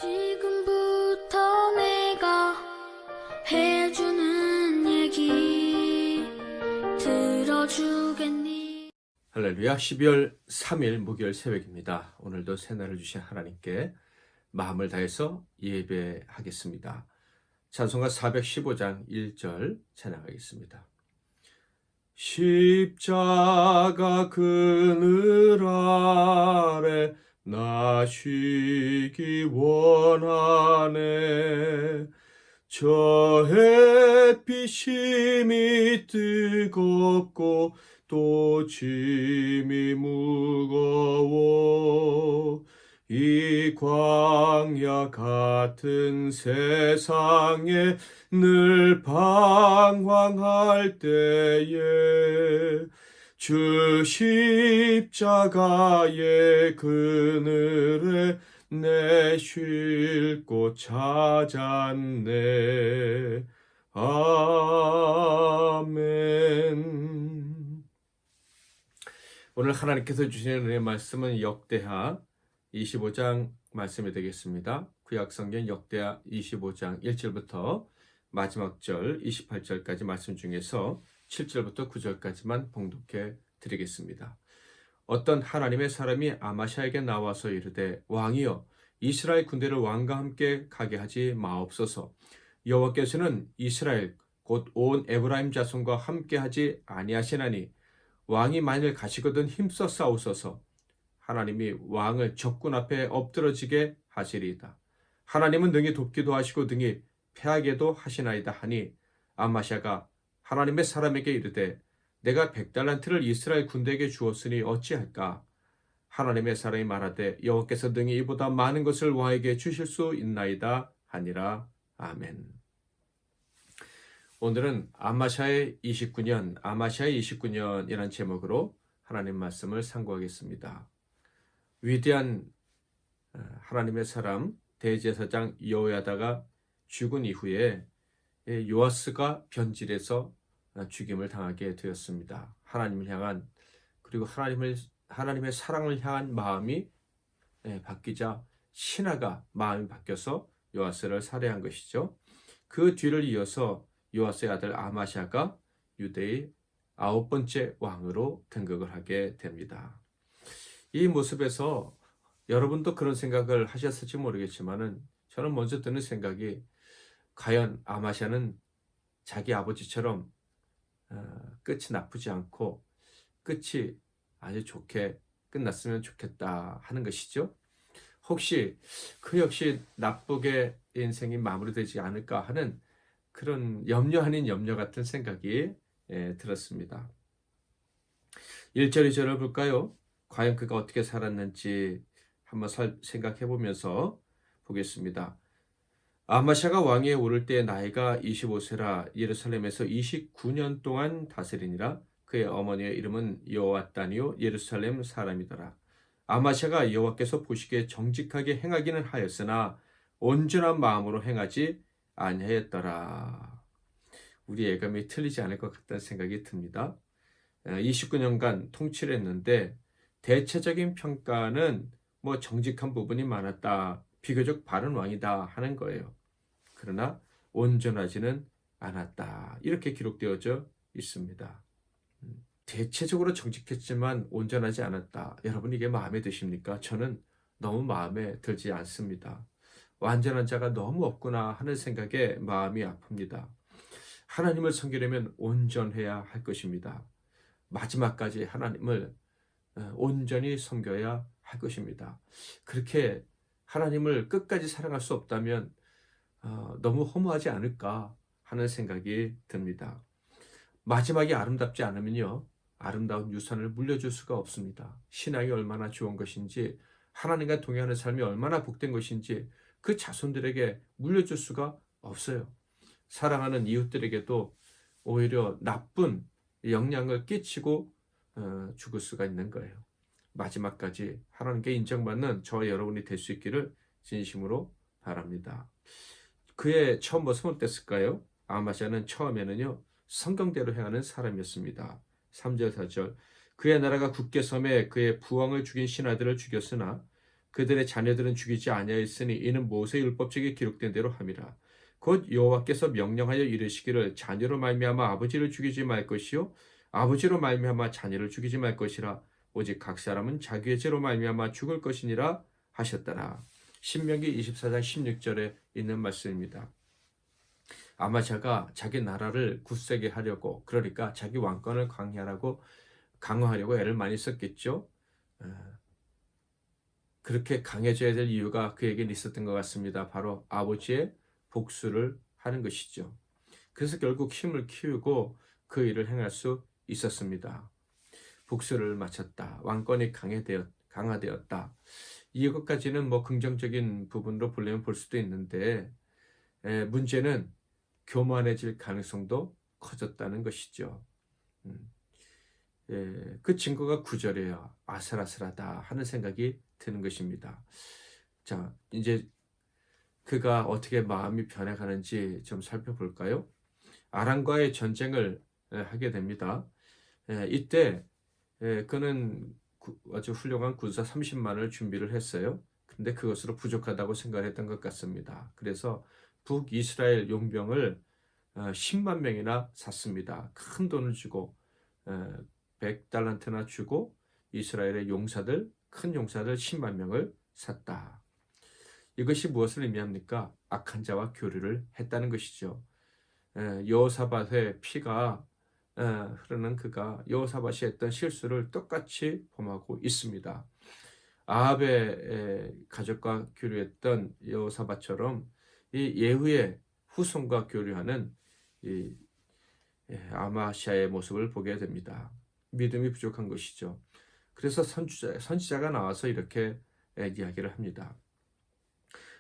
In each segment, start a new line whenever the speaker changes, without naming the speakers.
지금부터 내가 해주는 얘기 들어주겠니?
할렐루야. 12월 3일 목요일 새벽입니다. 오늘도 새날을 주신 하나님께 마음을 다해서 예배하겠습니다. 찬송가 415장 1절 찬양하겠습니다. 십자가 그늘 아래 나 쉬기 원하네. 저 햇빛 심이 뜨겁고 또 짐이 무거워 이 광야 같은 세상에 늘 방황할 때에 주 십자가의 그늘에 내 쉴 곳 찾았네. 아멘. 오늘 하나님께서 주시는 은혜의 말씀은 역대하 25장 말씀이 되겠습니다. 구약성경 역대하 25장 1절부터 마지막 절 28절까지 말씀 중에서 7절부터 9절까지만 봉독해 드리겠습니다. 어떤 하나님의 사람이 아마샤에게 나와서 이르되 왕이여 이스라엘 군대를 왕과 함께 가게 하지 마옵소서. 여호와께서는 이스라엘 곧 온 에브라임 자손과 함께 하지 아니하시나니 왕이 만일 가시거든 힘써 싸우소서. 하나님이 왕을 적군 앞에 엎드러지게 하시리이다. 하나님은 능히 돕기도 하시고 능히 패하게도 하시나이다 하니 아마샤가 하나님의 사람에게 이르되 내가 100달란트를 이스라엘 군대에게 주었으니 어찌할까? 하나님의 사람이 말하되 여호와께서 능히 이보다 많은 것을 왕에게 주실 수 있나이다 하니라. 아멘. 오늘은 아마샤의 29년이라는 제목으로 하나님 말씀을 상고하겠습니다. 위대한 하나님의 사람 대제사장 여호야다가 죽은 이후에 요아스가 변질해서 죽임을 당하게 되었습니다. 하나님을 향한 그리고 하나님의 사랑을 향한 마음이 바뀌자 신하가 마음이 바뀌어서 요아스를 살해한 것이죠. 그 뒤를 이어서 요아스의 아들 아마샤가 유대의 9번째 왕으로 등극을 하게 됩니다. 이 모습에서 여러분도 그런 생각을 하셨을지 모르겠지만은 저는 먼저 드는 생각이 과연 아마샤는 자기 아버지처럼 끝이 나쁘지 않고 끝이 아주 좋게 끝났으면 좋겠다 하는 것이죠. 혹시 그 역시 나쁘게 인생이 마무리되지 않을까 하는 그런 염려 아닌 염려 같은 생각이 들었습니다. 1절 2절을 볼까요? 과연 그가 어떻게 살았는지 한번 생각해 보면서 보겠습니다. 아마샤가 왕위에 오를 때 나이가 25세라 예루살렘에서 29년 동안 다스리니라. 그의 어머니의 이름은 여호앗다니요 예루살렘 사람이더라. 아마샤가 여호와께서 보시기에 정직하게 행하기는 하였으나 온전한 마음으로 행하지 아니하였더라. 우리 예감이 틀리지 않을 것 같다는 생각이 듭니다. 29년간 통치를 했는데 대체적인 평가는 정직한 부분이 많았다, 비교적 바른 왕이다 하는 거예요. 그러나 온전하지는 않았다, 이렇게 기록되어져 있습니다. 대체적으로 정직했지만 온전하지 않았다. 여러분 이게 마음에 드십니까? 저는 너무 마음에 들지 않습니다. 완전한 자가 너무 없구나 하는 생각에 마음이 아픕니다. 하나님을 섬기려면 온전해야 할 것입니다. 마지막까지 하나님을 온전히 섬겨야 할 것입니다. 그렇게 하나님을 끝까지 사랑할 수 없다면 너무 허무하지 않을까 하는 생각이 듭니다. 마지막이 아름답지 않으면요, 아름다운 유산을 물려줄 수가 없습니다. 신앙이 얼마나 좋은 것인지, 하나님과 동행하는 삶이 얼마나 복된 것인지 그 자손들에게 물려줄 수가 없어요. 사랑하는 이웃들에게도 오히려 나쁜 영향을 끼치고 죽을 수가 있는 거예요. 마지막까지 하나님께 인정받는 저와 여러분이 될 수 있기를 진심으로 바랍니다. 그의 처음 모습은 어땠을까요? 아마샤는 처음에는요, 성경대로 행하는 사람이었습니다. 3절 4절 그의 나라가 굳게 섬에 그의 부왕을 죽인 신하들을 죽였으나 그들의 자녀들은 죽이지 아니하였으니 이는 모세 율법책에 기록된 대로 함이라. 곧 여호와께서 명령하여 이르시기를 자녀로 말미암아 아버지를 죽이지 말 것이요 아버지로 말미암아 자녀를 죽이지 말 것이라. 오직 각 사람은 자기의 죄로 말미암아 죽을 것이니라 하셨더라. 신명기 24장 16절에 있는 말씀입니다. 아마샤가 자기 나라를 굳세게 하려고, 그러니까 자기 왕권을 강화하려고 애를 많이 썼겠죠. 그렇게 강해져야 될 이유가 그에겐 있었던 것 같습니다. 바로 아버지의 복수를 하는 것이죠. 그래서 결국 힘을 키우고 그 일을 행할 수 있었습니다. 복수를 마쳤다. 왕권이 강화되었다. 이것까지는 뭐 긍정적인 부분으로 보려면 볼 수도 있는데, 문제는 교만해질 가능성도 커졌다는 것이죠. 그 증거가 9절이에요. 아슬아슬하다 하는 생각이 드는 것입니다. 자, 이제 그가 어떻게 마음이 변해가는지 좀 살펴볼까요? 아람과의 전쟁을 하게 됩니다. 이때 그는 아주 훌륭한 군사 30만을 준비를 했어요. 근데 그것으로 부족하다고 생각했던 것 같습니다. 그래서 북이스라엘 용병을 10만 명이나 샀습니다. 큰 돈을 주고 100달란트나 주고 이스라엘의 큰 용사들 10만 명을 샀다. 이것이 무엇을 의미합니까? 악한 자와 교류를 했다는 것이죠. 여호사밧의 피가 흐르는 그가 여호사밧이 했던 실수를 똑같이 범하고 있습니다. 아합의 가족과 교류했던 여호사밧처럼 이 예후의 후손과 교류하는 이 아마샤의 모습을 보게 됩니다. 믿음이 부족한 것이죠. 그래서 선지자가 나와서 이렇게 이야기를 합니다.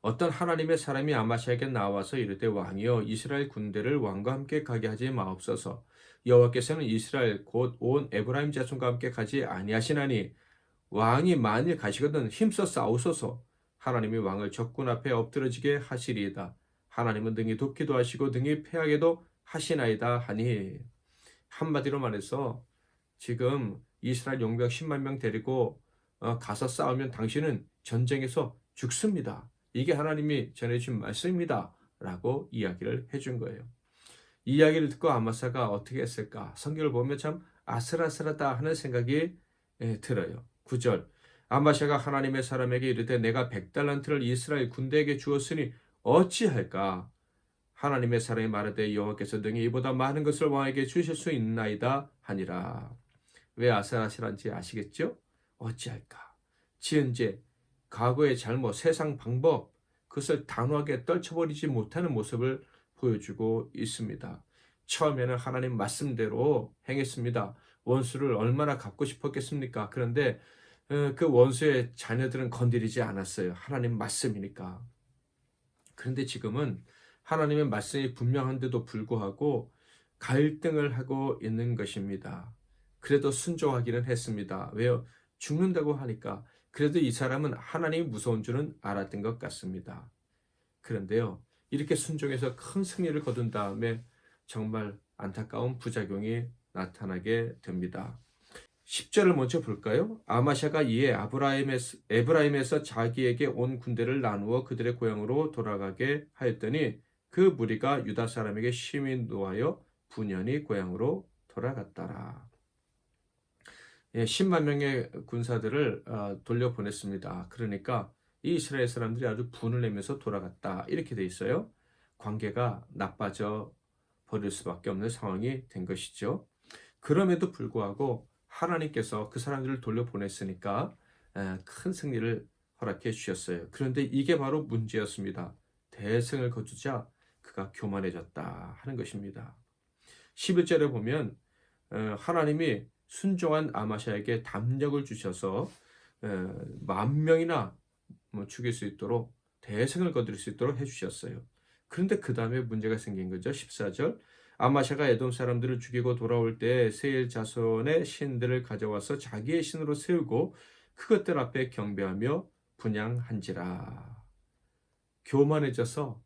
어떤 하나님의 사람이 아마샤에게 나와서 이르되 왕이여 이스라엘 군대를 왕과 함께 가게 하지 마옵소서. 여호와께서는 이스라엘 곧 온 에브라임 자손과 함께 가지 아니하시나니 왕이 만일 가시거든 힘써 싸우소서. 하나님이 왕을 적군 앞에 엎드러지게 하시리이다. 하나님은 능히 돕기도 하시고 능히 패하게도 하시나이다 하니, 한마디로 말해서 지금 이스라엘 용병 10만 명 데리고 가서 싸우면 당신은 전쟁에서 죽습니다. 이게 하나님이 전해준 말씀입니다. 라고 이야기를 해준 거예요. 이 이야기를 듣고 아마사가 어떻게 했을까? 성경을 보면 참 아슬아슬하다 하는 생각이 들어요. 9절 아마샤가 하나님의 사람에게 이르되 내가 100달란트를 이스라엘 군대에게 주었으니 어찌할까? 하나님의 사람이 말하되 여호와께서 능히 이보다 많은 것을 왕에게 주실 수 있나이다 하니라. 왜 아슬아슬한지 아시겠죠? 어찌할까? 지은 죄, 과거의 잘못, 세상 방법, 그것을 단호하게 떨쳐버리지 못하는 모습을 보여주고 있습니다. 처음에는 하나님 말씀대로 행했습니다. 원수를 얼마나 갚고 싶었겠습니까? 그런데 그 원수의 자녀들은 건드리지 않았어요. 하나님 말씀이니까. 그런데 지금은 하나님의 말씀이 분명한데도 불구하고 갈등을 하고 있는 것입니다. 그래도 순종하기는 했습니다. 왜요? 죽는다고 하니까. 그래도 이 사람은 하나님이 무서운 줄은 알았던 것 같습니다. 그런데요, 이렇게 순종해서 큰 승리를 거둔 다음에 정말 안타까운 부작용이 나타나게 됩니다. 10절을 먼저 볼까요? 아마샤가 이에 에브라임에서 자기에게 온 군대를 나누어 그들의 고향으로 돌아가게 하였더니 그 무리가 유다 사람에게 심히 노하여 분연히 고향으로 돌아갔더라. 10만 명의 군사들을 돌려보냈습니다. 그러니까 이 이스라엘 사람들이 아주 분을 내면서 돌아갔다. 이렇게 돼 있어요. 관계가 나빠져 버릴 수밖에 없는 상황이 된 것이죠. 그럼에도 불구하고 하나님께서 그 사람들을 돌려보냈으니까 큰 승리를 허락해 주셨어요. 그런데 이게 바로 문제였습니다. 대승을 거두자 그가 교만해졌다 하는 것입니다. 11절에 보면 하나님이 순종한 아마샤에게 담력을 주셔서 10,000명이나 죽일 수 있도록 대승을 거둘 수 있도록 해주셨어요. 그런데 그 다음에 문제가 생긴 거죠. 14절 아마샤가 에돔 사람들을 죽이고 돌아올 때 세일 자손의 신들을 가져와서 자기의 신으로 세우고 그것들 앞에 경배하며 분향한지라. 교만해져서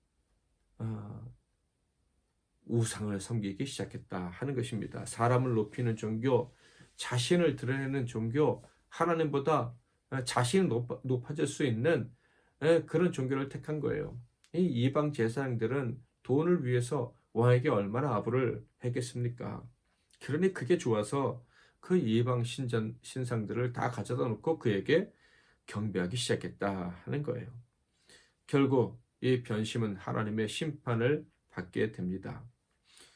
우상을 섬기기 시작했다 하는 것입니다. 사람을 높이는 종교, 자신을 드러내는 종교, 하나님보다 자신이 높아질 수 있는 그런 종교를 택한 거예요. 이 이방 제사장들은 돈을 위해서 왕에게 얼마나 아부를 했겠습니까? 그러니 그게 좋아서 그 이방 신상들을 다 가져다 놓고 그에게 경배하기 시작했다 하는 거예요. 결국 이 변심은 하나님의 심판을 받게 됩니다.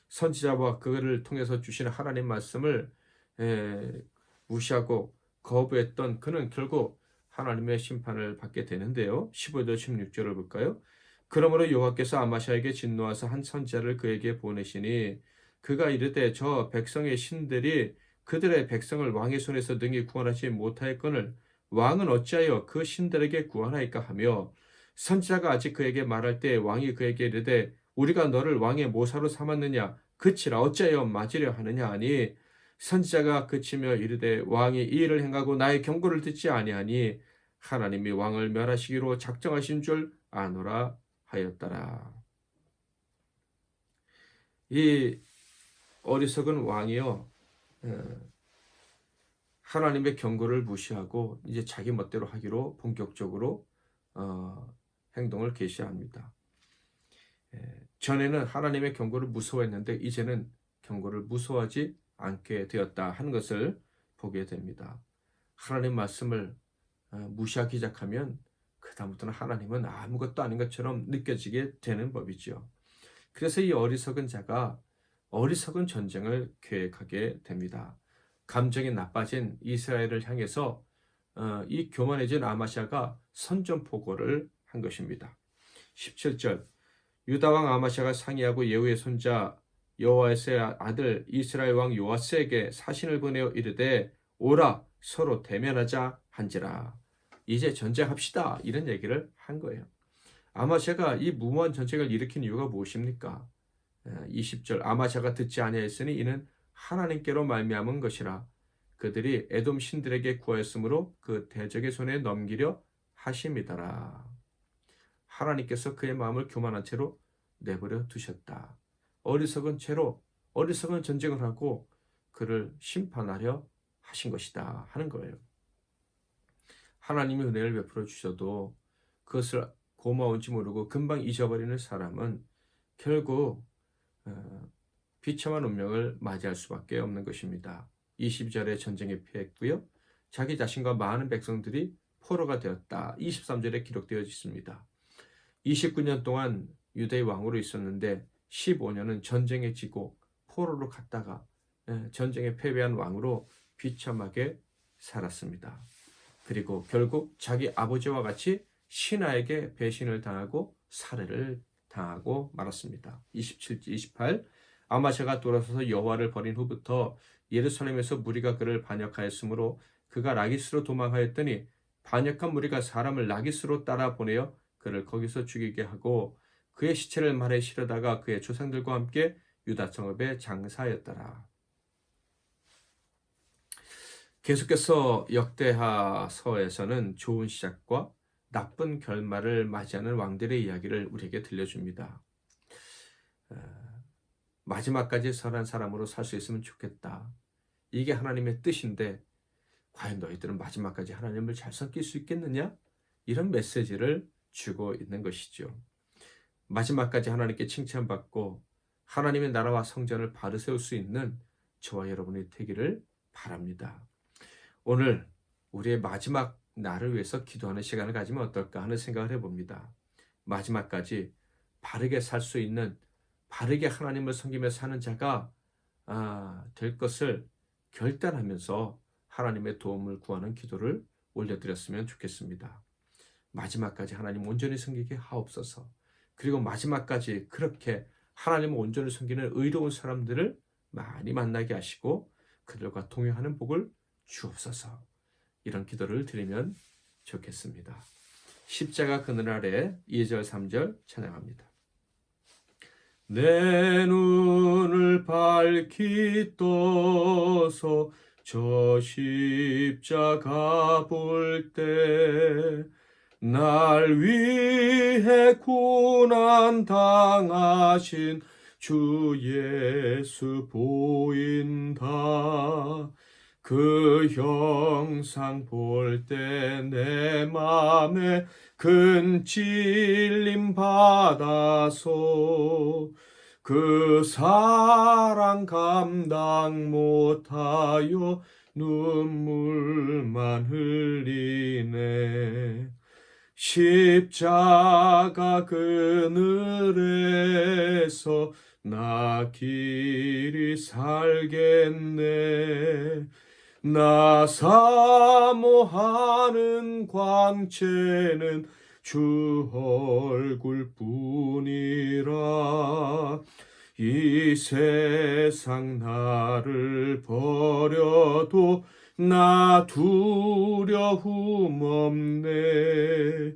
선지자와 그를 통해서 주시는 하나님 말씀을 무시하고 거부했던 그는 결국 하나님의 심판을 받게 되는데요. 15절 16절을 볼까요? 그러므로 여호와께서 아마샤에게 진노하사 한 선지자를 그에게 보내시니 그가 이르되 저 백성의 신들이 그들의 백성을 왕의 손에서 능히 구원하지 못하였거늘 왕은 어찌하여 그 신들에게 구원하였까 하며 선지자가 아직 그에게 말할 때 왕이 그에게 이르되 우리가 너를 왕의 모사로 삼았느냐 그치라 어찌하여 맞으려 하느냐 하니 선지자가 그치며 이르되 왕이 이 일을 행하고 나의 경고를 듣지 아니하니 하나님이 왕을 멸하시기로 작정하신 줄 아노라 하였더라. 이 어리석은 왕이요 하나님의 경고를 무시하고 이제 자기 멋대로 하기로 본격적으로 행동을 개시합니다. 전에는 하나님의 경고를 무서워했는데 이제는 경고를 무서워하지 않게 되었다 하는 것을 보게 됩니다. 하나님 말씀을 무시하기 시작하면 그다음부터는 하나님은 아무것도 아닌 것처럼 느껴지게 되는 법이죠. 그래서 이 어리석은 자가 어리석은 전쟁을 계획하게 됩니다. 감정이 나빠진 이스라엘을 향해서 이 교만해진 아마샤가 선전포고를 한 것입니다. 17절 유다왕 아마샤가 상의하고 예후의 손자 여호아스의 아들 이스라엘 왕 요아스에게 사신을 보내어 이르되 오라 서로 대면하자 한지라. 이제 전쟁합시다 이런 얘기를 한 거예요. 아마샤가 이 무모한 전쟁을 일으킨 이유가 무엇입니까? 20절 아마샤가 듣지 아니하였으니 이는 하나님께로 말미암은 것이라. 그들이 에돔 신들에게 구하였으므로 그 대적의 손에 넘기려 하심이더라. 하나님께서 그의 마음을 교만한 채로 내버려 두셨다. 어리석은 채로 어리석은 전쟁을 하고 그를 심판하려 하신 것이다 하는 거예요. 하나님이 은혜를 베풀어 주셔도 그것을 고마운지 모르고 금방 잊어버리는 사람은 결국 비참한 운명을 맞이할 수밖에 없는 것입니다. 22절에 전쟁에 패했고요. 자기 자신과 많은 백성들이 포로가 되었다. 23절에 기록되어 있습니다. 29년 동안 유대의 왕으로 있었는데 15년은 전쟁에 지고 포로로 갔다가 전쟁에 패배한 왕으로 비참하게 살았습니다. 그리고 결국 자기 아버지와 같이 신하에게 배신을 당하고 살해를 당하고 말았습니다. 27, 28 아마샤가 돌아서서 여호와를 버린 후부터 예루살렘에서 무리가 그를 반역하였으므로 그가 라기스로 도망하였더니 반역한 무리가 사람을 라기스로 따라 보내어 그를 거기서 죽이게 하고 그의 시체를 말에 실어다가 그의 조상들과 함께 유다 성읍에 장사하였더라. 계속해서 역대하서에서는 좋은 시작과 나쁜 결말을 맞이하는 왕들의 이야기를 우리에게 들려줍니다. 마지막까지 선한 사람으로 살 수 있으면 좋겠다. 이게 하나님의 뜻인데 과연 너희들은 마지막까지 하나님을 잘 섬길 수 있겠느냐? 이런 메시지를 주고 있는 것이죠. 마지막까지 하나님께 칭찬받고 하나님의 나라와 성전을 바로 세울 수 있는 저와 여러분이 되기를 바랍니다. 오늘 우리의 마지막 날을 위해서 기도하는 시간을 가지면 어떨까 하는 생각을 해봅니다. 마지막까지 바르게 살 수 있는 바르게 하나님을 섬기며 사는 자가 될 것을 결단하면서 하나님의 도움을 구하는 기도를 올려드렸으면 좋겠습니다. 마지막까지 하나님 온전히 섬기게 하옵소서. 그리고 마지막까지 그렇게 하나님을 온전히 섬기는 의로운 사람들을 많이 만나게 하시고 그들과 동행하는 복을 주옵소서. 이런 기도를 드리면 좋겠습니다. 십자가 그늘 아래 2절 3절 찬양합니다. 내 눈을 밝히 떠서 저 십자가 볼 때 날 위해 고난 당하신 주 예수 보인다. 그 형상 볼 때 내 맘에 큰 찔림 받아서 그 사랑 감당 못하여 눈물만 흘리네. 십자가 그늘에서 나 길이 살겠네. 나 사모하는 광채는 주 얼굴뿐이라. 이 세상 나를 버려도 나 두려움 없네.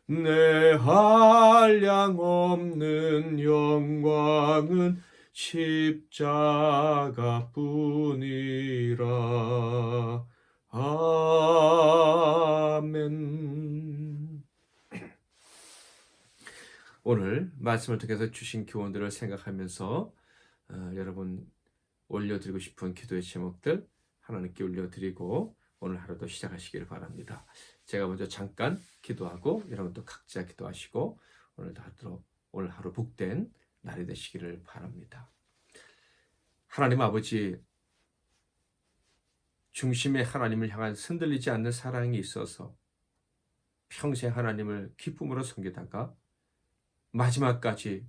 내 한량 없는 영광은 십자가뿐이라. 아멘. 오늘 말씀을 통해서 주신 교훈들을 생각하면서 여러분 올려드리고 싶은 기도의 제목들 하나님께 올려드리고 오늘 하루도 시작하시기를 바랍니다. 제가 먼저 잠깐 기도하고 여러분도 각자 기도하시고 오늘 하루 복된 날이 되시기를 바랍니다. 하나님 아버지, 중심의 하나님을 향한 흔들리지 않는 사랑이 있어서 평생 하나님을 기쁨으로 섬기다가 마지막까지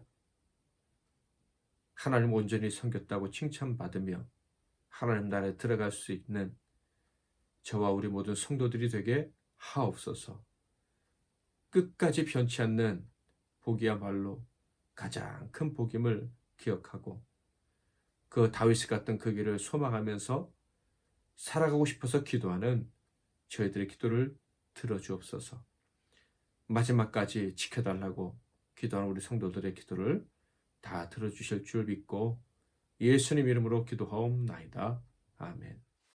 하나님 온전히 섬겼다고 칭찬받으며 하나님 나라에 들어갈 수 있는 저와 우리 모든 성도들이 되게 하옵소서. 끝까지 변치 않는 복이야말로 가장 큰 복임을 기억하고 그 다윗 같은 그 길을 소망하면서 살아가고 싶어서 기도하는 저희들의 기도를 들어주옵소서. 마지막까지 지켜달라고 기도하는 우리 성도들의 기도를 다 들어주실 줄 믿고 예수님 이름으로 기도하옵나이다. 아멘.